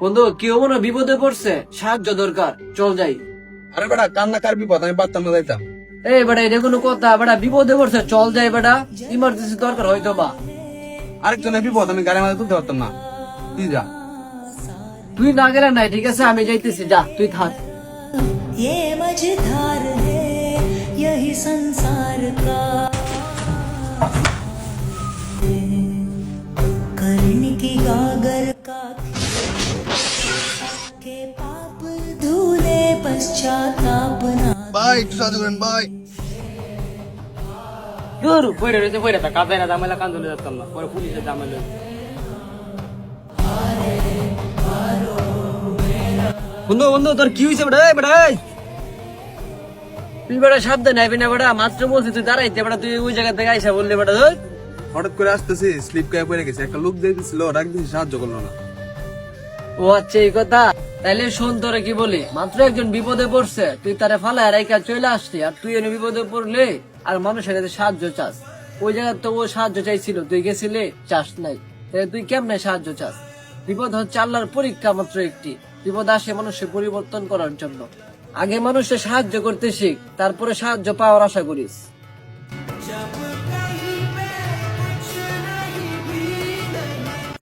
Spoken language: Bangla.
বন্ধু কেউ মনে বিপদে পড়ছে, সাহায্য দরকার, চল যাই। আরে বেটা কান্না কার বিপদ, আমি পারতাম না যাইতাম। এই বেটা এটা কোনো কথা? বেটা বিপদে পড়ছে, চল যাই বেটা, ইমার্জেন্সি দরকার হয়তো বা। আরেকজনের বিপদ, আমি গাড়ি মাঝে তুলতে পারতাম না, তুই যা। তুই না গেলে নাই, ঠিক আছে আমি যাইতেছি, যা তুই থাক। ये मझधार है यही संसार का कर्ण की गागर का के पाप धूले पश्चाताप ना ভাই একটু সাহায্য করেন ভাই। দূর পড়ে রয়েছে, পড়ে থাক, কাঁদাই না জামেলা, কান্দলে যাতাম না, পরে পুলিশের জামেলা। বন্ধু বন্ধু তোর কি হয়েছে বেটা? বেটা তুই বেটা সাবধানে আইবি না বেটা, মাত্র বলছি তুই দাঁড়াইতে বেটা, তুই ওই জায়গা থেকে আইসা বললে বেটা। হঠাৎ করে আসতেছি, স্লিপ খেয়ে পড়ে গেছে, একটা লোক দিয়েছিল, ডাক দিয়েছি, সাহায্য করলো না। ও আচ্ছা এই কথা, তাইলে শোন তোরে কি বলি, মাত্র একজন বিপদে পড়ছে, তুই তারে ফালায় রাইকা চলে আসলি, আর তুই এনে বিপদে পড়লে আর মানুষের কাছে সাহায্য চাস। ওই জায়গায় তো ও সাহায্য চাইছিল, তুই গেছিলে, চাস নাই, তাহলে তুই কেমনে সাহায্য চাস? বিপদ হচ্ছে আল্লাহর পরীক্ষা, মাত্র একটি বিপদ আসে মানুষের পরিবর্তন করার জন্য। আগে মানুষের সাহায্য করতে শিখ, তারপরে সাহায্য পাওয়ার আশা করিস।